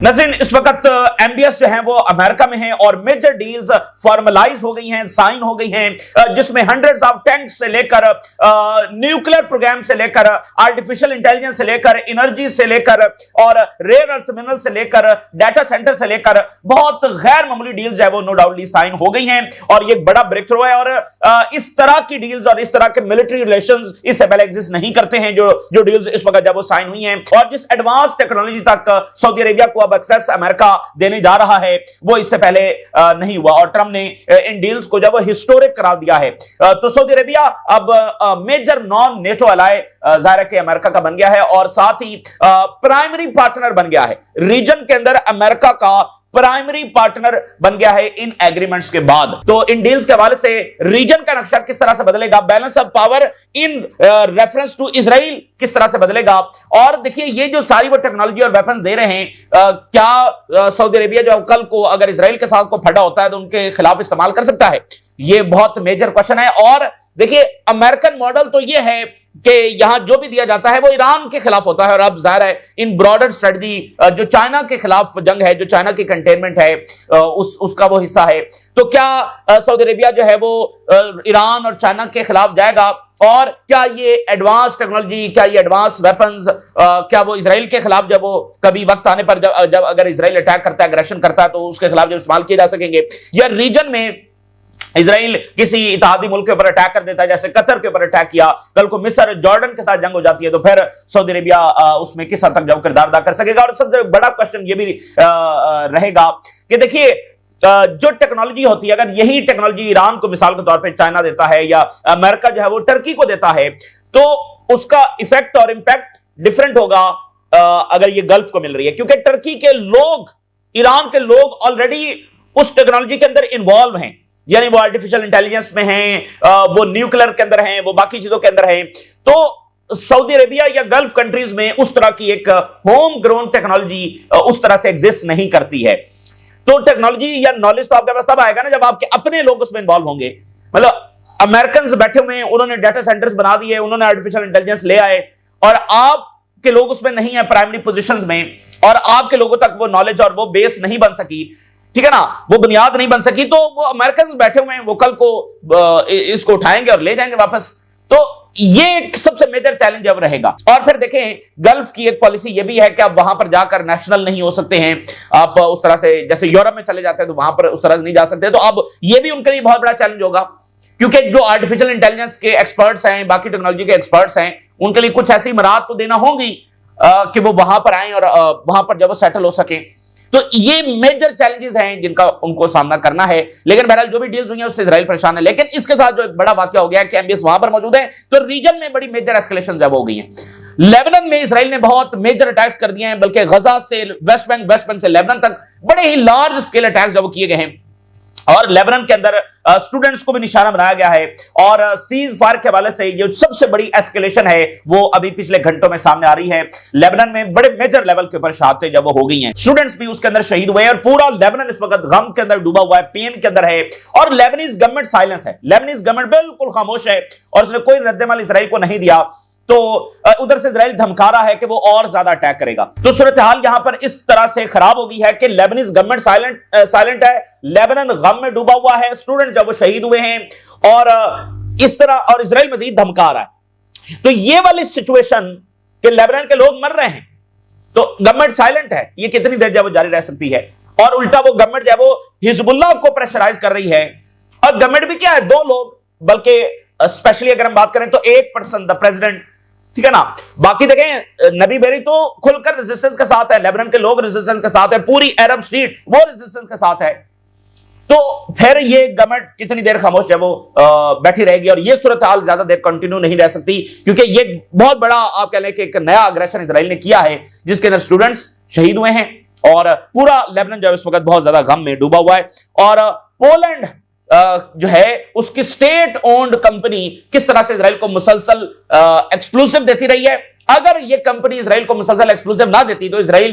नज़ीर, इस वक्त एमबीएस जो है वो अमेरिका में है और मेजर डील्स फॉर्मलाइज हो गई हैं, साइन हो गई हैं, जिसमें हंड्रेड्स ऑफ टैंक्स से लेकर न्यूक्लियर प्रोग्राम से लेकर आर्टिफिशियल इंटेलिजेंस से लेकर एनर्जी से लेकर और रेयर अर्थ मिनरल से लेकर डाटा सेंटर से लेकर बहुत गैर मामूली डील्स है वो नो डाउटली साइन हो गई हैं और ये बड़ा ब्रेक थ्रू है। और इस तरह की डील्स और इस तरह के मिलिट्री रिलेशंस इससे पहले एग्जिस्ट नहीं करते हैं जो डील्स इस वक्त जब वो साइन हुई हैं। और जिस एडवांस टेक्नोलॉजी तक सऊदी अरेबिया को एक्सेस अमेरिका देने जा रहा है वो इससे पहले नहीं हुआ और ट्रंप ने इन डील्स को जब हिस्टोरिक करार दिया है। तो सऊदी अरेबिया अब मेजर नॉन नेटो एलाय जाहिर है कि अमेरिका का बन गया है और साथ ही प्राइमरी पार्टनर बन गया है। रीजन के अंदर अमेरिका का प्राइमरी पार्टनर बन गया है इन एग्रीमेंट्स के बाद। तो इन डील्स के हवाले से रीजन का नक्शा किस तरह से बदलेगा, balance of power in reference to Israel किस तरह से बदलेगा। और देखिए ये जो सारी वो टेक्नोलॉजी और वेपन्स दे रहे हैं, क्या सऊदी अरेबिया जो कल को अगर इजराइल के साथ को फटा होता है तो उनके खिलाफ इस्तेमाल कर सकता है? ये बहुत मेजर क्वेश्चन है। और देखिए अमेरिकन मॉडल तो ये है कि यहां जो भी दिया जाता है वो ईरान के खिलाफ होता है और अब जाहिर है इन ब्रॉडर स्ट्रेटजी जो चाइना के खिलाफ जंग है, जो चाइना की कंटेनमेंट है उसका वो हिस्सा है। तो क्या सऊदी अरेबिया जो है वो ईरान और चाइना के खिलाफ जाएगा और क्या ये एडवांस टेक्नोलॉजी, क्या ये एडवांस वेपन्स क्या वो इजराइल के खिलाफ जब वो कभी वक्त आने पर जब अगर इजराइल अटैक करता है, अग्रेशन करता है तो उसके खिलाफ जब इस्तेमाल किए जा सकेंगे? या रीजन में इजराइल किसी इत्तेहादी मुल्क के ऊपर अटैक कर देता है, जैसे कतर के ऊपर अटैक किया, कल को मिस्र जॉर्डन के साथ जंग हो जाती है तो फिर सऊदी अरेबिया उसमें किस हद तक जब किरदार अदा कर सकेगा? और सबसे बड़ा क्वेश्चन ये भी रहेगा कि देखिए जो टेक्नोलॉजी होती है, अगर यही टेक्नोलॉजी ईरान को मिसाल के तौर पे चाइना देता है या अमेरिका जो है वो टर्की को देता है तो उसका इफेक्ट और इंपैक्ट डिफरेंट होगा अगर ये गल्फ को मिल रही है, क्योंकि टर्की के लोग, ईरान के लोग ऑलरेडी उस टेक्नोलॉजी के अंदर इन्वॉल्व हैं, यानी वो आर्टिफिशियल इंटेलिजेंस में हैं, वो न्यूक्लियर के अंदर हैं, वो बाकी चीजों के अंदर हैं। तो सऊदी अरेबिया या गल्फ कंट्रीज में उस तरह की एक होम ग्रोन टेक्नोलॉजी उस तरह से एग्जिस्ट नहीं करती है। तो टेक्नोलॉजी या नॉलेज तो आपके पास तब आएगा ना जब आपके अपने लोग उसमें इन्वॉल्व होंगे। मतलब अमेरिकन बैठे हुए हैं, उन्होंने डाटा सेंटर्स बना दिए, उन्होंने आर्टिफिशियल इंटेलिजेंस ले आए और आपके लोग उसमें नहीं है प्राइमरी पोजीशंस में और आपके लोगों तक वो नॉलेज और वो बेस नहीं बन सकी, ठीक है ना, वो बुनियाद नहीं बन सकी, तो वो अमेरिकन बैठे हुए हैं, वो कल को इसको उठाएंगे और ले जाएंगे वापस। तो ये एक सबसे मेजर चैलेंज अब रहेगा। और फिर देखें गल्फ की एक पॉलिसी ये भी है कि आप वहां पर जाकर नेशनल नहीं हो सकते हैं, आप उस तरह से जैसे यूरोप में चले जाते हैं तो वहां पर उस तरह से नहीं जा सकते। तो अब ये भी उनके लिए बहुत बड़ा चैलेंज होगा, क्योंकि जो आर्टिफिशियल इंटेलिजेंस के एक्सपर्ट्स हैं, बाकी टेक्नोलॉजी के एक्सपर्ट्स हैं, उनके लिए कुछ ऐसी इमारत तो देना होगी कि वो वहां पर आए और वहां पर जब वो सेटल हो सके। तो ये मेजर चैलेंजेस हैं जिनका उनको सामना करना है। लेकिन बहरहाल जो भी डील्स हुई हैं उससे इजराइल परेशान है। लेकिन इसके साथ जो एक बड़ा वाकया हो गया है कि एमबीएस वहां पर मौजूद है तो रीजन में बड़ी मेजर एस्केलेशन जब हो गई है। लेबनान में इजराइल ने बहुत मेजर अटैक्स कर दिए हैं, बल्कि गजा से वेस्ट बैंक से लेबनान तक बड़े ही लार्ज स्केल अटैक्स जब किए गए हैं और लेबनान के अंदर स्टूडेंट्स को भी निशाना बनाया गया है। और सीज फायर के हवाले से जो सबसे बड़ी एस्केलेशन है वो अभी पिछले घंटों में सामने आ रही है। लेबनान में बड़े मेजर लेवल के ऊपर शहादतें जब वो हो गई हैं, स्टूडेंट्स भी उसके अंदर शहीद हुए और पूरा लेबनान इस वक्त गम के अंदर डूबा हुआ है, पेन के अंदर है और लेबनीज गवर्नमेंट साइलेंस है, लेबनीज गवर्नमेंट बिल्कुल खामोश है और उसने कोई रद्देमल इजराइल को नहीं दिया। तो उधर से इजराइल धमका रहा है कि वो और ज्यादा अटैक करेगा। तो सूरत हाल यहां पर इस तरह से खराब हो गई है कि लेबनीज गवर्नमेंट साइलेंट है, लेबनान गम में डूबा हुआ है, स्टूडेंट जब वो शहीद हुए हैं और इस तरह, और इजराइल मजीद धमका रहा है। तो ये वाली सिचुएशन कि लेबनान के लोग मर रहे हैं तो गवर्नमेंट साइलेंट है, ये कितनी देर जब वो जारी रह सकती है? और उल्टा वो गवर्नमेंट जब वो हिजबुल्लाह को प्रेशराइज कर रही है और गवर्नमेंट भी क्या है, दो लोग, बल्कि स्पेशली अगर हम बात करें तो एक पर्सन द प्रेसिडेंट, ठीक है ना, बाकी देखें नबी बेरी तो खुलकर रेजिस्टेंस के साथ है, लेबनान के लोग रेजिस्टेंस के साथ है, पूरी अरब स्ट्रीट वो रेजिस्टेंस के साथ है। तो फिर ये गवर्नमेंट कितनी देर खामोश है वो बैठी रहेगी और ये सूरत हाल ज्यादा देर कंटिन्यू नहीं रह सकती, क्योंकि ये बहुत बड़ा आप कह लें कि एक नया अग्रेशन इजराइल ने किया है जिसके अंदर स्टूडेंट्स शहीद हुए हैं और पूरा लेबनान जो इस वक्त बहुत ज्यादा गम में डूबा हुआ है। और पोलैंड जो है उसकी स्टेट ओन्ड कंपनी किस तरह से इजराइल को मुसलसल एक्सप्लोसिव देती रही है। अगर ये कंपनी इजराइल को मुसलसल एक्सप्लोसिव ना देती तो इजराइल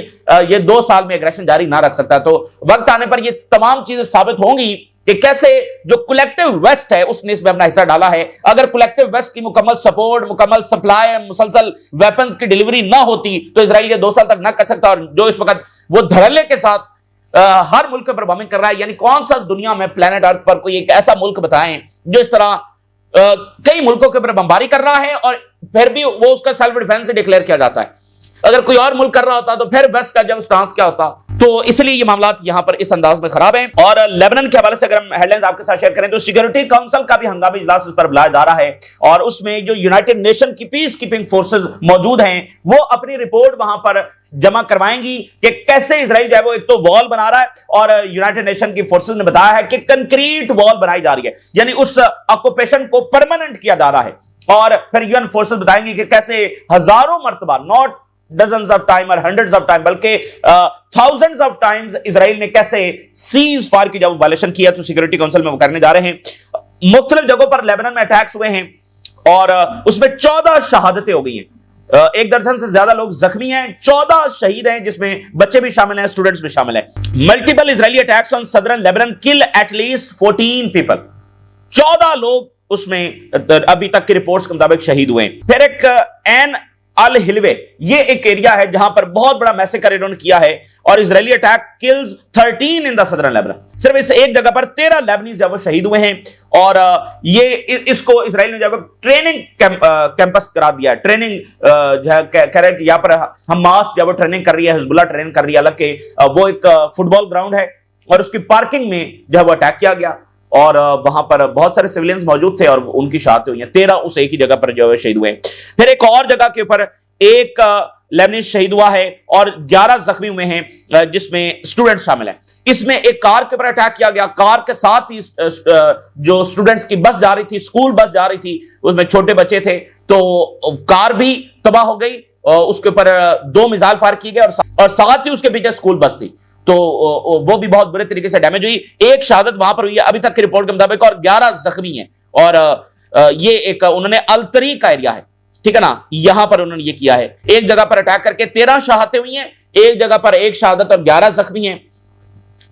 ये 2 साल में एग्रेशन जारी ना रख सकता। तो वक्त आने पर ये तमाम चीजें साबित होंगी कि कैसे जो कलेक्टिव वेस्ट है उसने इसमें अपना हिस्सा डाला है। अगर कलेक्टिव वेस्ट की मुकम्मल सपोर्ट, मुकम्मल सप्लाई, मुसलसल वेपन्स की डिलीवरी ना होती तो इजराइल ये 2 साल तक ना कर सकता। और जो इस वक्त वो धड़ल्ले के साथ हर मुल्क पर बॉम्बिंग कर रहा है, यानी कौन सा दुनिया में प्लेनेट अर्थ पर कोई एक ऐसा मुल्क बताएं जो इस तरह कई मुल्कों के ऊपर बमबारी कर रहा है और फिर भी वो उसका सेल्फ डिफेंस डिक्लेयर किया जाता है। अगर कोई और मुल्क कर रहा होता तो फिर वेस्ट का जब स्टांस क्या होता। तो इसलिए ये मामला यहां पर इस अंदाज में खराब है। और लेबनान के हवाले से अगर हम हेडलाइंस आपके साथ शेयर करें तो सिक्योरिटी काउंसिल का भी हंगामी इजलास इस पर बुलाया जा रहा है और उसमें जो यूनाइटेड नेशन की पीस कीपिंग फोर्सेस मौजूद हैं वो अपनी रिपोर्ट वहां पर जमा करवाएंगी कि कैसे इजराइल जो है वो एक तो वॉल बना रहा है और यूनाइटेड नेशन की फोर्सेस ने बताया है कि कंक्रीट वॉल बनाई जा रही है, यानी उस ऑक्यूपेशन को परमानेंट किया जा रहा है। और फिर यूएन फोर्सेस बताएंगी कि कैसे हजारों मर्तबा, नॉट डजन्स ऑफ टाइम और हंड्रेड्स ऑफ टाइम बल्कि थाउजेंड्स ऑफ टाइम्स इजराइल ने कैसे सीज फायर की जब वायलेशन किया। तो सिक्योरिटी काउंसिल में वो करने जा रहे हैं। मुख्तलिफ जगहों पर लेबनान में अटैक्स हुए हैं और उसमें 14 शहादतें हो गई हैं। 1 दर्जन से ज्यादा लोग जख्मी हैं, 14 शहीद हैं जिसमें बच्चे भी शामिल हैं, स्टूडेंट्स भी शामिल हैं। Multiple Israeli attacks on southern Lebanon kill at least 14 people. 14 लोग उसमें अभी तक की रिपोर्ट्स के मुताबिक शहीद हुए। फिर एक एन अल हिलवे, ये एक एरिया है जहां पर बहुत बड़ा मैसेकर इन्होंने किया है और Israeli attack kills 13 in the southern Lebanon. सिर्फ इस एक जगह पर 13 लेबनीज जब वो शहीद हुए हैं और ये इसको इजराइल ने जब ट्रेनिंग कैंपस करा दिया है। ट्रेनिंग कह रहे हैं कि यहाँ पर हमास जब वो ट्रेनिंग कर रही है, हिजबुल्लाह ट्रेनिंग कर रही है, हालांकि वो एक फुटबॉल ग्राउंड है और उसकी पार्किंग में जब वो अटैक किया गया और वहां पर बहुत सारे सिविलियंस मौजूद थे और उनकी शहादतें हुई हैं। 13 उस एक ही जगह पर जो है शहीद हुए। फिर एक और जगह के ऊपर एक लेबनीज शहीद हुआ है और 11 जख्मी हुए हैं जिसमें स्टूडेंट शामिल हैं। इसमें एक कार के ऊपर अटैक किया गया, कार के साथ ही जो स्टूडेंट्स की बस जा रही थी, स्कूल बस जा रही थी, उसमें छोटे बच्चे थे, तो कार भी तबाह हो गई। उसके ऊपर 2 मिसाइल फायर किए गए और साथ ही उसके पीछे स्कूल बस थी, तो वो भी बहुत बुरे तरीके से डैमेज हुई। एक शहादत वहां पर हुई है अभी तक की रिपोर्ट के मुताबिक और 11 जख्मी हैं। और ये एक उन्होंने अलतरी का एरिया है, ठीक है ना, यहां पर उन्होंने ये किया है। एक जगह पर अटैक करके 13 शहादतें हुई हैं, एक जगह पर 1 शहादत और 11 जख्मी हैं।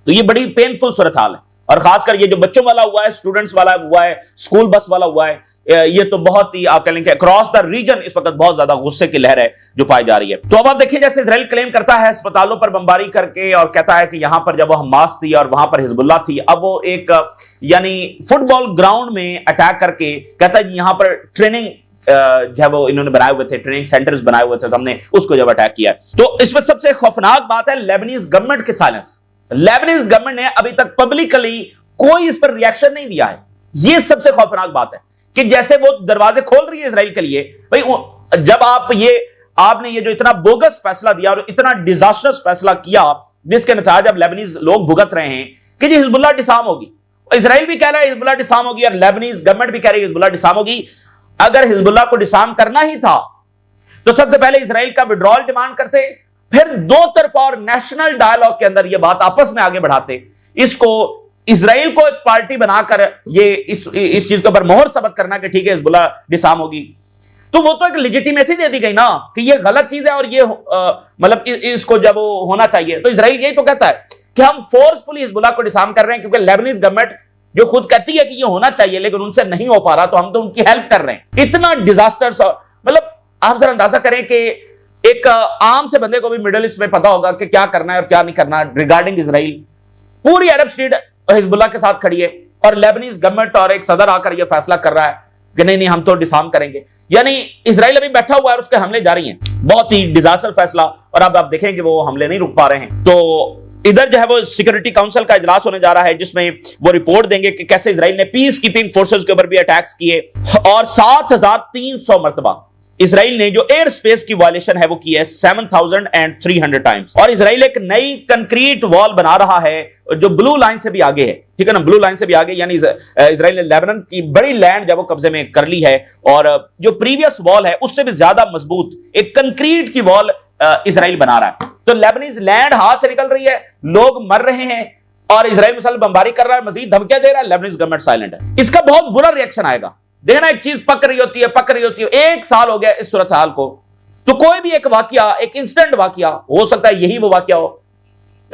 तो ये बड़ी पेनफुल सूरत हाल है और खासकर ये जो बच्चों वाला हुआ है, स्टूडेंट्स वाला हुआ है, स्कूल बस वाला हुआ है, ये तो बहुत ही आप कह लेंगे अक्रॉस द रीजन इस वक्त बहुत ज्यादा गुस्से की लहर है जो पाई जा रही है। तो अब आप देखिए, जैसे इजराइल क्लेम करता है अस्पतालों पर बमबारी करके और कहता है कि यहां पर जब वो हमास थी और वहां पर हिजबुल्लाह थी, अब वो एक यानी फुटबॉल ग्राउंड में अटैक करके कहता है यहां पर ट्रेनिंग जब वो इन्होंने बनाए हुए थे, ट्रेनिंग सेंटर्स बनाए हुए थे, तो हमने उसको जब अटैक किया। तो इसमें सबसे खौफनाक बात है लेबनीज गवर्नमेंट के साइलेंस। लेबनीज गवर्नमेंट ने अभी तक पब्लिकली कोई इस पर रिएक्शन नहीं दिया है। यह सबसे खौफनाक बात है कि जैसे वो दरवाजे खोल रही है इजराइल के लिए। भाई जब आपने ये जो इतना बोगस फैसला दिया और इतना डिजास्टर्स फैसला किया जिसके नतीजे अब लेबनीज लोग भुगत रहे हैं कि जी हिजबुल्लाह डिसाम होगी, इजराइल भी कह रहा है हिजबुल्लाह डिसाम होगी और लेबनीज गवर्नमेंट भी कह रही है हिजबुल्लाह डिसाम होगी। अगर हिजबुल्लाह को डिसाम करना ही था तो सबसे पहले इजराइल का विड्रॉल डिमांड करते, फिर 2 तरफा और नेशनल डायलॉग के अंदर यह बात आपस में आगे बढ़ाते, इसको इजराइल को एक पार्टी बनाकर ये इस चीज के ऊपर मोहर सबत करना कि ठीक है हिजबुल्लाह डिसाम होगी। तो वो तो एक लेजिटिमेसी दे दी गई ना कि ये गलत चीज है और ये मतलब इसको जब वो होना चाहिए। तो इजराइल यही तो कहता है कि हम फोर्सफुली हिजबुल्लाह को डिसाम कर रहे हैं क्योंकि लेबनीज गवर्नमेंट जो खुद कहती है कि ये होना चाहिए लेकिन उनसे नहीं हो पा रहा, तो हम तो उनकी हेल्प कर रहे हैं। इतना डिजास्टर्स, मतलब आप जरा अंदाजा करें कि एक आम से बंदे को भी मिडिल ईस्ट में पता होगा कि क्या करना है और क्या नहीं करना रिगार्डिंग इजराइल। पूरी अरब स्टेट हिजबुल्लाह के साथ खड़ी है और लेबनीज गवर्नमेंट और एक सदर आकर यह फैसला कर रहा है कि नहीं हम तो डिसाम करेंगे, यानी इजराइल अभी बैठा हुआ है और उसके हमले जारी हैं। बहुत ही डिजास्टर फैसला और अब आप देखेंगे वो हमले नहीं रुक पा रहे हैं। तो इधर जो है वो सिक्योरिटी काउंसिल का इजलास होने जा रहा है जिसमें वो रिपोर्ट देंगे कि कैसे इजराइल ने पीस कीपिंग फोर्सेस के ऊपर भी अटैक्स किए और 7300 मरतबा इजराइल ने जो एयर स्पेस की वायलेशन है वो की है 7300 टाइम्स। और इजराइल एक नई कंक्रीट वॉल बना रहा है जो ब्लू लाइन से भी आगे है, ठीक है ना, ब्लू लाइन से भी आगे, यानी इजराइल ने लेबनान की बड़ी लैंड जब वो कब्जे में कर ली है और जो प्रीवियस वॉल है उससे भी ज्यादा मजबूत एक कंक्रीट की वॉल इजराइल बना रहा है। तो लेबनीज लैंड हाथ से निकल रही है, लोग मर रहे हैं और इजराइल मुसलसल बमबारी कर रहा है, मजीद धमकियां दे रहा है, लेबनीज गवर्नमेंट साइलेंट है। इसका बहुत बुरा रिएक्शन आएगा। देखना, एक चीज पक रही होती है, 1 साल हो गया इस सूरत हाल को, तो कोई भी एक वाकया, एक इंस्टेंट वाकया हो सकता है, यही वो वाकया हो।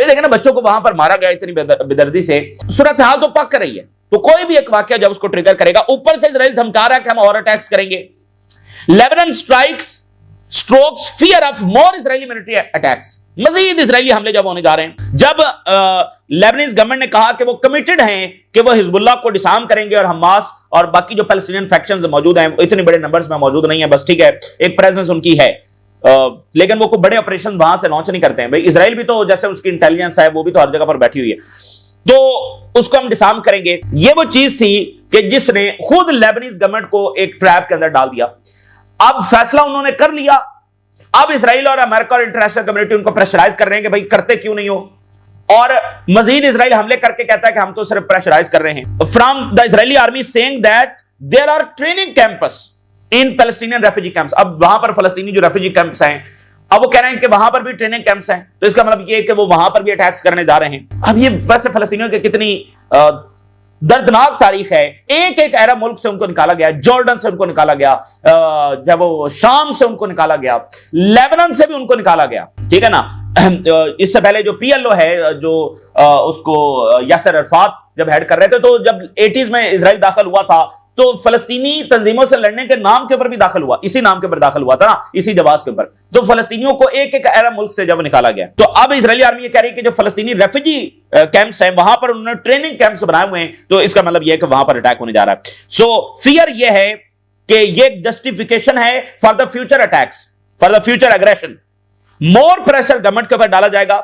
देखें ना, बच्चों को वहां पर मारा गया इतनी बेदर्दी से, सूरत हाल तो पक रही है। तो कोई भी एक वाकया जब उसको ट्रिगर करेगा, ऊपर से इजराइल धमका रहा है कि हम और अटैक्स करेंगे। Lebanon strikes stokes fear of more Israeli military attacks, मजीद इजरायली हमले जब होने जा रहे हैं। जब लेबनीज गवर्नमेंट ने कहा कि वो कमिटेड हैं कि वो हिजबुल्लाह को डिसार्म करेंगे और हमास और बाकी जो पैलेस्टीनियन फैक्शंस मौजूद हैं, इतने बड़े नंबर्स में मौजूद नहीं है, बस ठीक है एक प्रेजेंस उनकी है, लेकिन वो कोई बड़े ऑपरेशन वहां से लॉन्च नहीं करते हैं। भाई इजराइल भी तो जैसे उसकी इंटेलिजेंस है वो भी तो हर जगह पर बैठी हुई है, तो उसको हम डिसार्म करेंगे। ये वो चीज थी कि जिसने खुद लेबनीज गवर्नमेंट को एक ट्रैप के अंदर डाल दिया। अब फैसला उन्होंने कर लिया, अब इजराइल और अमेरिका और इंटरनेशनल कम्युनिटी उनको प्रेशराइज कर रहे हैं कि भाई करते क्यों नहीं हो, और मजीद इजराइल हमले करके कहता है कि हम तो सिर्फ प्रेशराइज कर रहे हैं। From the Israeli army saying that there are training campus in Palestinian refugee camps. अब वहां पर फलस्तीनी जो रेफ्यूजी कैंप्स हैं, अब वो कह रहे हैं कि वहां पर भी ट्रेनिंग कैंप्स हैं, तो इसका मतलब ये है कि वो वहां पर भी अटैक्स करने जा रहे हैं। अब ये वैसे फलस्तीनियों की कितनी दर्दनाक तारीख है। एक एक अरब मुल्क से उनको निकाला गया, जॉर्डन से उनको निकाला गया, जब वो शाम से उनको निकाला गया, लेबनान से भी उनको निकाला गया, ठीक है ना। इससे पहले जो पीएलओ है, जो उसको यासर अरफात जब हेड कर रहे थे, तो जब 80s में इजराइल दाखिल हुआ था तो फलस्तीनी तंजीमों से लड़ने के नाम के ऊपर भी दाखिल हुआ, इसी नाम के ऊपर दाखिल हुआ था ना, इसी जवाब के ऊपर। तो फलस्तीनियों को एक एक अरब मुल्क से जब निकाला गया, तो अब इजरायली आर्मी ये कह रही है कि जो फलस्तीनी रेफ्यूजी कैंप्स हैं वहां पर उन्होंने ट्रेनिंग कैंप्स बनाए हुए हैं, तो इसका मतलब यह है कि वहां पर अटैक होने जा रहा है। सो फियर यह है कि यह जस्टिफिकेशन है for the future attacks, for the future aggression. More pressure government के ऊपर डाला जाएगा,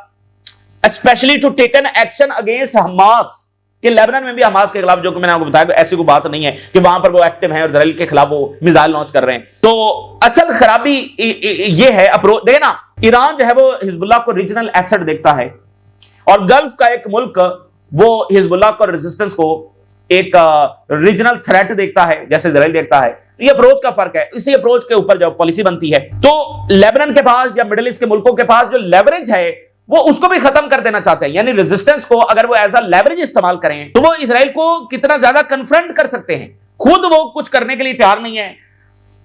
specially to taken action against Hamas, कि लेबनान में भी हमास के खिलाफ, जो कि मैंने आपको बताया, ऐसी कोई बात नहीं है कि वहां पर वो एक्टिव हैं और इजराइल के खिलाफ वो मिसाइल लॉन्च कर रहे हैं। तो असल खराबी ये है अप्रोच। देखना, ईरान जो है वो हिजबुल्लाह को रीजनल एसेट देखता है, और गल्फ का एक मुल्क वो हिजबुल्लाह को रेजिस्टेंस को एक रीजनल थ्रेट देखता है, जैसे इजराइल देखता है। ये अप्रोच का फर्क है, इसी अप्रोच के ऊपर जब पॉलिसी बनती है, तो लेबनान के पास या मिडिल ईस्ट के मुल्कों के पास जो लेवरेज है वो उसको भी खत्म कर देना चाहते हैं। यानी रेजिस्टेंस को अगर वो एज अ लेवरेज इस्तेमाल करें तो वो इजराइल को कितना ज्यादा कन्फ्रंट कर सकते हैं। खुद वो कुछ करने के लिए तैयार नहीं है,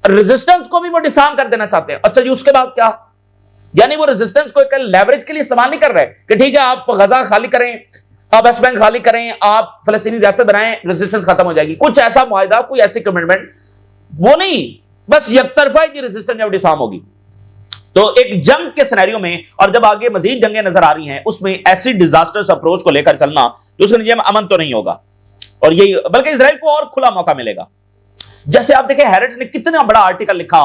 रेजिस्टेंस को भी वो डिसार्म कर देना चाहते हैं। अच्छा जी, उसके बाद क्या? यानी वो रेजिस्टेंस को एक लेवरेज के लिए इस्तेमाल नहीं कर रहे कि ठीक है आप गजा खाली करें, आप वेस्ट बैंक खाली करें, आप फलस्तीनी रियासत बनाएं, रेजिस्टेंस खत्म हो जाएगी। कुछ ऐसा मुआहिदा, कोई ऐसी कमिटमेंट वो नहीं, बस यकतरफा की रेजिस्टेंस जब डिसार्म होगी। तो एक जंग के सिनेरियो में, और जब आगे मजीद जंगें नजर आ रही हैं, उसमें ऐसी डिजास्टर्स अप्रोच को लेकर चलना, तो उसके नतीजे में अमन तो नहीं होगा, और यही बल्कि इजराइल को और खुला मौका मिलेगा। जैसे आप देखें, हैरेट्स ने कितना बड़ा आर्टिकल लिखा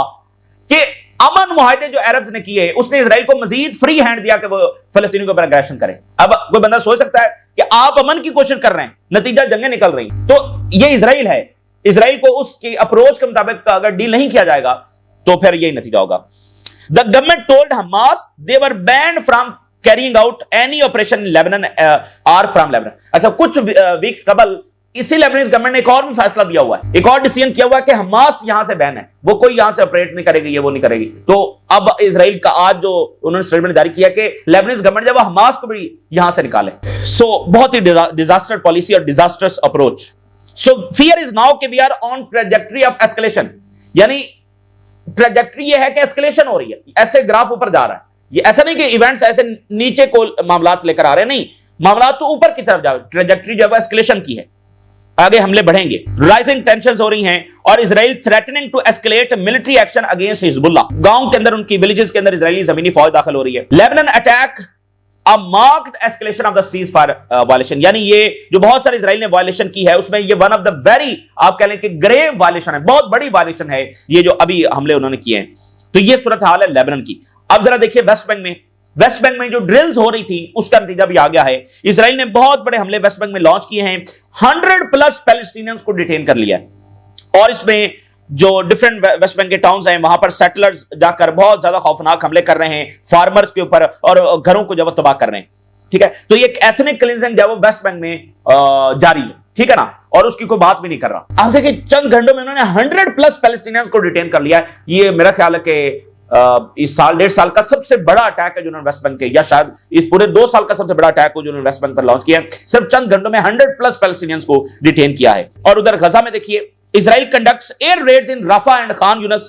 कि अमन मुआहदे जो अरब्स ने किए, उसने इजराइल को मजीद फ्री हैंड दिया कि वो फलस्तीनियों के ऊपर अग्रेशन करे। अब कोई बंदा सोच सकता है कि आप अमन की कोशिश कर रहे हैं, नतीजा जंगें निकल रही, तो ये इजराइल है। इजराइल को उसकी अप्रोच के मुताबिक अगर डील नहीं किया जाएगा तो फिर यही नतीजा होगा। The government told Hamas they were banned from carrying out any operation in Lebanon or from Lebanon. अच्छा, कुछ वीक्स कबल इसी लेबनीज गवर्नमेंट ने एक और भी फैसला दिया हुआ है, एक और डिसीजन किया हुआ है कि हमास यहां से बैन है, वो कोई यहां से ऑपरेट नहीं करेगी, ये वो नहीं करेगी। तो अब इजराइल का आज जो उन्होंने स्टेटमेंट जारी किया कि लेबनीज गवर्नमेंट जब हमास को भी यहां से निकाले। सो बहुत ही डिजास्टर पॉलिसी और disasters approach. So fear is now कि we are on trajectory of escalation, यानी ट्रैजेक्टरी ये है कि एस्केलेशन हो रही है, ऐसे ग्राफ ऊपर जा रहा है। ये ऐसा नहीं कि इवेंट्स ऐसे नीचे को मामलात लेकर आ रहे हैं, नहीं, मामलात तो ऊपर की तरफ जा रहे हैं। ट्रैजेक्टरी जो है एस्केलेशन की है, आगे हमले बढ़ेंगे। राइजिंग टेंशंस हो रही हैं और Israel threatening to escalate military action against Hezbollah. गांव के अंदर, उनकी विलेजेस के अंदर इजरायली जमीनी फौज दाखिल हो रही है। Lebanon attack a marked escalation of the ceasefire violation, यानी ये जो बहुत सारे इजराइल ने वायलेशन की है, उसमें ये वन ऑफ द वेरी, आप कह लें कि ग्रेव वायलेशन है, बहुत बड़ी वायलेशन है ये जो अभी हमले उन्होंने किए हैं। तो ये सूरत हाल है लेबनान की। अब जरा देखिए वेस्ट बैंक में जो ड्रिल्स हो रही थी उसका नतीजा भी आ गया है। इजराइल ने बहुत बड़े हमले वेस्ट बैंक में लॉन्च किए हैं, 100+ पैलेस्टीनियंस को डिटेन कर लिया है, और इसमें जो डिफरेंट वेस्ट बैंक के टाउन्स हैं वहां पर सेटलर्स जाकर बहुत ज्यादा खौफनाक हमले कर रहे हैं फार्मर्स के ऊपर, और घरों को जब तबाह कर रहे हैं। ठीक है, तो ये एक एथनिक क्लींजिंग जो वेस्ट बैंक में जारी है, ठीक है ना, और उसकी कोई बात भी नहीं कर रहा। आप देखिए चंद घंटों में उन्होंने 100+ पैलेस्टीनियंस को डिटेन कर लिया है। ये मेरा ख्याल है कि इस साल 1.5 साल का सबसे बड़ा अटैक है जो उन्होंने वेस्ट बैंक के, या शायद इस पूरे 2 साल का सबसे बड़ा अटैक हो जो उन्होंने वेस्ट बैंक पर लॉन्च किया है। सिर्फ चंद घंटों में 100+ पैलेस्टीनियंस को डिटेन किया है। और उधर गजा में देखिए, Israel conducts air raids in Rafah and Khan Younis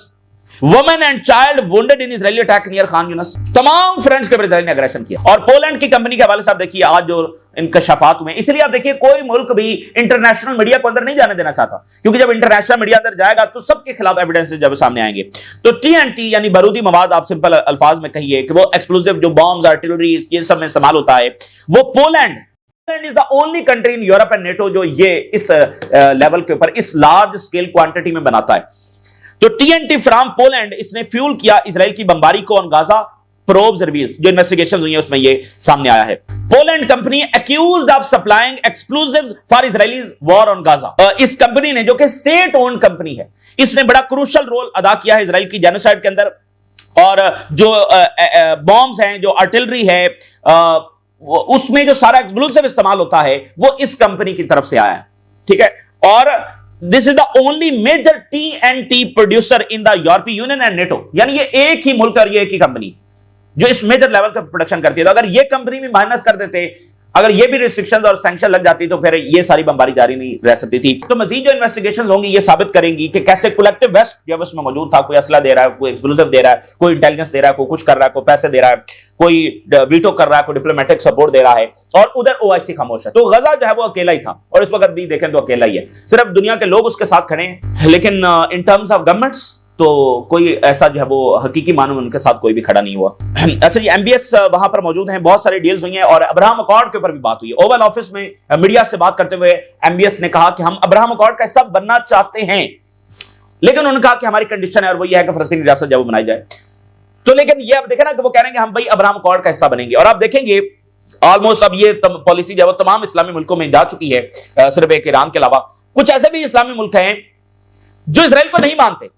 women and child wounded in Israeli attack near Khan Younis. तमाम फ्रंट्स के ऊपर इजराइल ने अग्रेशन किया। और पोलैंड की कंपनी के हवाले से आप देखिए आज जो इंकशाफात हुए, इसलिए आप देखिए कोई मुल्क भी इंटरनेशनल मीडिया को अंदर नहीं जाने देना चाहता, क्योंकि जब इंटरनेशनल मीडिया अंदर जाएगा तो सबके खिलाफ एविडेंस जब सामने आएंगे। तो टीएनटी यानी बारूदी मवाद, आप सिंपल अल्फाज में कहिए कि वो एक्सप्लोसिव जो बॉम्ब्स, आर्टिलरी, ये सब में इस्तेमाल होता है, वो Poland is the only country in Europe and NATO जो ये इस लेवल के ऊपर इस लार्ज स्केल क्वांटिटी में बनाता है। तो टीएनटी फ्रॉम पोलैंड इसने फ्यूल किया इजराइल की बमबारी को ऑन गाजा। प्रोब्स रिवील्स, जो इन्वेस्टिगेशंस हुई है उसमें ये सामने आया है। Poland company accused of supplying explosives for Israeli war on Gaza. इस कंपनी ने, जो कि स्टेट ओन्ड कंपनी है, इसने बड़ा क्रूशियल रोल अदा किया है इजराइल की जेनोसाइड के अंदर। और जो बॉम्ब्स हैं, जो आर्टिलरी है, उसमें जो सारा एक्सप्लोसिव इस्तेमाल होता है वो इस कंपनी की तरफ से आया है, ठीक है। और this is the only major TNT producer in the European union and NATO, यानी ये एक ही मुल्क और ये एक ही कंपनी जो इस मेजर लेवल का प्रोडक्शन करती है। तो अगर ये कंपनी भी माइनस कर देते, अगर ये भी रिस्ट्रिक्शंस और सैंक्शन लग जाती, तो फिर ये सारी बमबारी जारी नहीं रह सकती थी। तो मजीद जो इन्वेस्टिगेशंस होंगी ये साबित करेंगी कि कैसे कलेक्टिव वेस्ट जब उसमें मौजूद था, कोई असला दे रहा है, कोई एक्सप्लोसिव दे रहा है, कोई इंटेलिजेंस दे रहा है, कोई कुछ कर रहा है, कोई पैसे दे रहा है, कोई वीटो कर रहा है, कोई डिप्लोमेटिक सपोर्ट दे रहा है, और उधर ओआईसी खामोश है। तो गजा जो है वो अकेला ही था, और इस वक्त भी देखें तो अकेला ही है, सिर्फ दुनिया के लोग उसके साथ खड़े हैं। लेकिन इन टर्म्स ऑफ गवर्नमेंट्स तो कोई ऐसा जो है वो हकीकी मानो उनके साथ कोई भी खड़ा नहीं हुआ। अच्छा जी, एमबीएस वहां पर मौजूद हैं, बहुत सारी डील्स हुई हैं, और अब्राहम अकॉर्ड के ऊपर भी बात हुई है। ओवल ऑफिस में मीडिया से बात करते हुए एमबीएस ने कहा कि हम अब्राहम अकॉर्ड का हिस्सा बनना चाहते हैं, लेकिन उन्होंने कहा कि हमारी कंडीशन है और वो ये है कि फलस्तीनी रियासत जब बनाई जाए। तो लेकिन ये आप देखें ना कि वो कह रहे हैं कि हम भाई अब्राहम अकॉर्ड का हिस्सा बनेंगे। और आप देखेंगे ऑलमोस्ट अब ये पॉलिसी जो है वो तमाम इस्लामी मुल्कों में जा चुकी है, सिर्फ एक ईरान के अलावा। कुछ ऐसे भी इस्लामी मुल्क हैं जो इसराइल को नहीं मानते,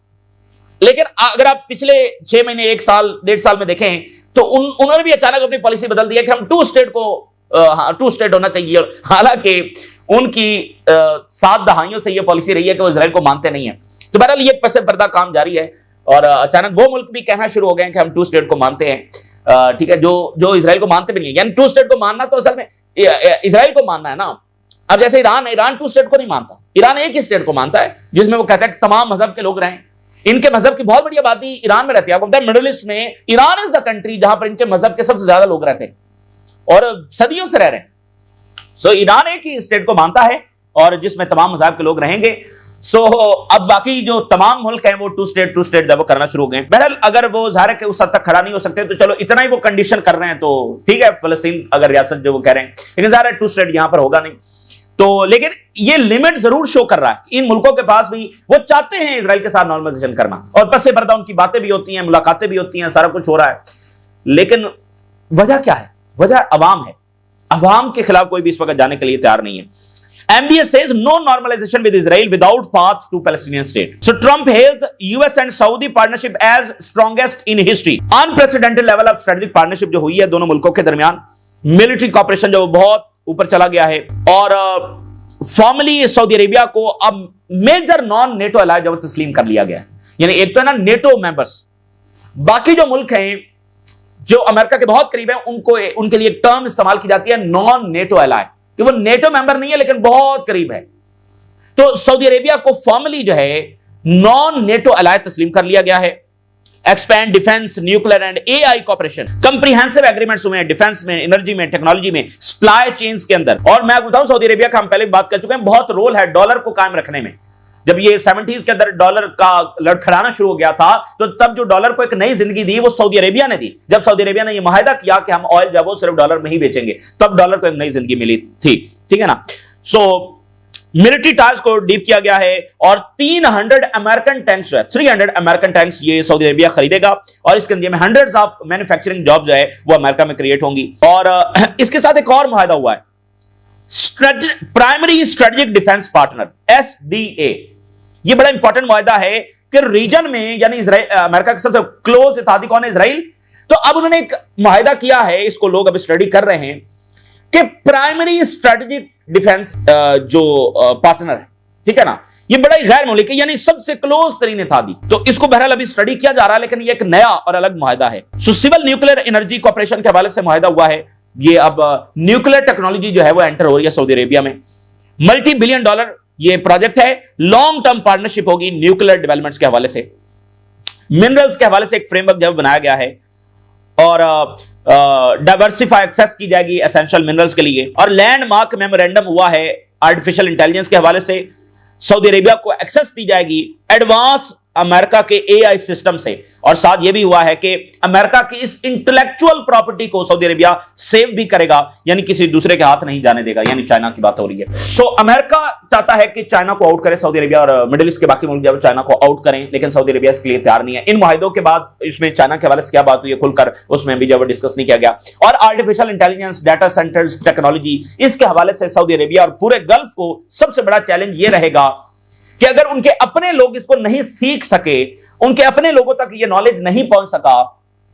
लेकिन अगर आप पिछले 6 महीने, 1 साल, 1.5 साल में देखें तो उन्होंने भी अचानक अपनी पॉलिसी बदल दी है कि हम टू स्टेट होना चाहिए। हालांकि उनकी 7 दहाइयों से यह पॉलिसी रही है कि वो इसराइल को मानते नहीं है। तो बहरहाल ये पसे पर्दा काम जारी है, और अचानक वो मुल्क भी कहना शुरू हो गए हैं कि हम टू स्टेट को मानते हैं, ठीक है, जो इसराइल को मानते भी नहीं है। यानी टू स्टेट को मानना तो असल में इसराइल को मानना है ना। अब जैसे ईरान टू स्टेट को नहीं मानता, ईरान एक ही स्टेट को मानता है, जिसमें वो कहता है कि तमाम मजहब के लोग रहें। इनके मजहब की बहुत बड़ी आबादी ईरान में रहती है। आपको पता है मिडिल ईस्ट में ईरान इज द कंट्री जहां पर इनके मजहब के सबसे ज्यादा लोग रहते हैं और सदियों से रह रहे हैं। सो ईरान एक ही स्टेट को मानता है और जिसमें तमाम मजहब के लोग रहेंगे। सो अब बाकी जो तमाम मुल्क हैं वो टू स्टेट जब वो करना शुरू हो गए। बहरहाल अगर वो ज़ाहिर है कि उस हद तक खड़ा नहीं हो सकते, तो चलो इतना ही वो कंडीशन कर रहे हैं तो ठीक है, फलस्तीन अगर रियासत जो वो कह रहे हैं, लेकिन ज़ाहिर है टू स्टेट यहां पर होगा नहीं। तो लेकिन ये लिमिट जरूर शो कर रहा है इन मुल्कों के पास भी, वो चाहते हैं इजराइल के साथ नॉर्मलाइजेशन करना, और पसे पर्दा उनकी बातें भी होती हैं, मुलाकातें भी होती हैं, सारा कुछ हो रहा है। लेकिन वजह क्या है? वजह अवाम है। अवाम के खिलाफ कोई भी इस वक्त जाने के लिए तैयार नहीं है। MBS says no normalization with Israel without path to Palestinian state. So Trump hails US and Saudi partnership as strongest in history. Unprecedented level of strategic partnership जो हुई है दोनों मुल्कों के दरमियान, मिलिट्री कॉपरेशन जो बहुत ऊपर चला गया है, और फॉर्मली सऊदी अरेबिया को अब मेजर नॉन नेटो एलाय जब तस्लीम कर लिया गया है। यानी एक तो है ना नेटो मेंबर्स, बाकी जो मुल्क हैं जो अमेरिका के बहुत करीब हैं उनको उनके लिए एक टर्म इस्तेमाल की जाती है नॉन नेटो एलाय, कि वो नेटो मेंबर नहीं है लेकिन बहुत करीब है। तो सऊदी अरेबिया को फॉर्मली जो है नॉन नेटो एलाय तस्लीम कर लिया गया है। Expand defence, nuclear and AI cooperation, comprehensive agreements हुए हैं डिफेंस में, एनर्जी में, टेक्नोलॉजी में, सप्लाई चेन्स के अंदर। और मैं बताऊं सऊदी अरेबिया का हम पहले भी बात कर चुके हैं, बहुत रोल है डॉलर को कायम रखने में। जब ये 70s के अंदर डॉलर का लड़खड़ाना शुरू हो गया था, तो तब जो डॉलर को एक नई जिंदगी दी वो सऊदी अरेबिया ने दी। जब सऊदी अरेबिया ने यह मुआहिदा किया कि हम ऑयल जो वो सिर्फ डॉलर में ही बेचेंगे, तब डॉलर को एक नई जिंदगी मिली थी, ठीक है ना। सो मिलिट्री टास्क को डीप किया गया है, और 300 अमेरिकन टैंक्स जो है, 300 अमेरिकन टैंक्स ये सऊदी अरेबिया खरीदेगा, और इसके अंदर में हंड्रेड्स ऑफ मैन्युफैक्चरिंग जॉब जो है वो अमेरिका में क्रिएट होंगी। और इसके साथ एक और मुआहिदा हुआ है, primary strategic defence partner SDA। ये बड़ा इंपॉर्टेंट मुआहिदा है कि रीजन में, यानी अमेरिका के सबसे क्लोज इत्तेहादी कौन है? इजराइल। तो अब उन्होंने एक मुआहिदा किया है, इसको लोग अब स्टडी कर रहे हैं कि प्राइमरी स्ट्रेटेजिक डिफेंस जो पार्टनर है, ठीक है ना, ये बड़ा ही गैर मौलिक है, यानी सबसे क्लोज तरीन इत्तेहादी। तो इसको बहरहाल अभी स्टडी किया जा रहा है, लेकिन ये एक नया और अलग मुआहिदा है। So civil nuclear energy corporation के हवाले से मुआहिदा हुआ है। ये अब न्यूक्लियर टेक्नोलॉजी जो है वो एंटर हो रही है सऊदी अरेबिया में। मल्टी $billion ये प्रोजेक्ट है, लॉन्ग टर्म पार्टनरशिप होगी न्यूक्लियर डेवलपमेंट्स के हवाले से। मिनरल्स के हवाले से एक फ्रेमवर्क जब बनाया गया है और डाइवर्सिफाई एक्सेस की जाएगी एसेंशियल मिनरल्स के लिए, और लैंडमार्क मेमोरेंडम हुआ है आर्टिफिशियल इंटेलिजेंस के हवाले से। सऊदी अरेबिया को एक्सेस दी जाएगी एडवांस अमेरिका के एआई सिस्टम से, और साथ यह भी हुआ है कि अमेरिका की इस इंटेलेक्चुअल प्रॉपर्टी को सऊदी अरेबिया सेव भी करेगा, यानी किसी दूसरे के हाथ नहीं जाने देगा, यानी चाइना की बात हो रही है। सो अमेरिका चाहता है कि चाइना को आउट करे सऊदी अरेबिया, और मिडिल ईस्ट के बाकी मुल्क जब चाइना को आउट करें, लेकिन सऊदी अरेबिया इसके लिए तैयार नहीं है। इन मुआहिदों के बाद इसमें चाइना के हवाले से क्या बात हुई है खुलकर, उसमें भी जब डिस्कस नहीं किया गया। और artificial intelligence, data centres technology, इसके हवाले से सऊदी अरेबिया और पूरे गल्फ को सबसे बड़ा चैलेंज यह रहेगा कि अगर उनके अपने लोग इसको नहीं सीख सके, उनके अपने लोगों तक ये नॉलेज नहीं पहुंच सका,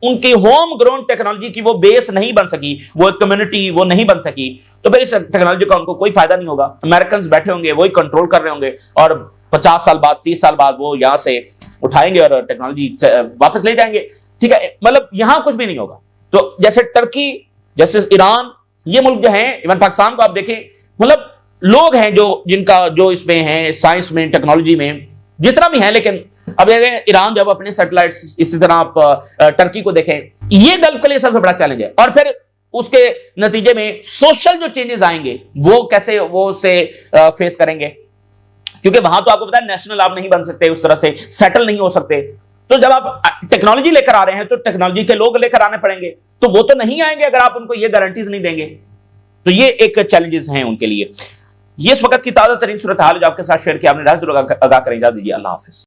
उनकी होम ग्रोन टेक्नोलॉजी की वो बेस नहीं बन सकी, वो कम्युनिटी वो नहीं बन सकी, तो फिर इस टेक्नोलॉजी का उनको कोई फायदा नहीं होगा। अमेरिकन बैठे होंगे, वही कंट्रोल कर रहे होंगे, और 50 साल बाद 30 साल बाद वो यहां से उठाएंगे और टेक्नोलॉजी वापस ले जाएंगे। ठीक है, मतलब यहां कुछ भी नहीं होगा। तो जैसे टर्की, जैसे ईरान, ये मुल्क जो है, इवन पाकिस्तान को आप देखें, मतलब लोग हैं जो जिनका जो इसमें है, साइंस में, टेक्नोलॉजी में जितना भी है, लेकिन अब ईरान जब अपने सैटेलाइट्स, इसी तरह आप टर्की को देखें, ये गल्फ के लिए सबसे बड़ा चैलेंज है। और फिर उसके नतीजे में सोशल जो चेंजेस आएंगे वो कैसे वो से फेस करेंगे, क्योंकि वहां तो आपको पता है नेशनल आप नहीं बन सकते, उस तरह से सेटल नहीं हो सकते। तो जब आप टेक्नोलॉजी लेकर आ रहे हैं तो टेक्नोलॉजी के लोग लेकर आने पड़ेंगे, तो वो तो नहीं आएंगे अगर आप उनको ये गारंटीज नहीं देंगे। तो ये एक चैलेंजेस हैं उनके लिए। ये इस वक्त की ताजा तरीन सूरत हाल जो आपके साथ शेयर किया, आपने राज अदा करें। इजाजत दीजिए, अल्लाह हाफिज।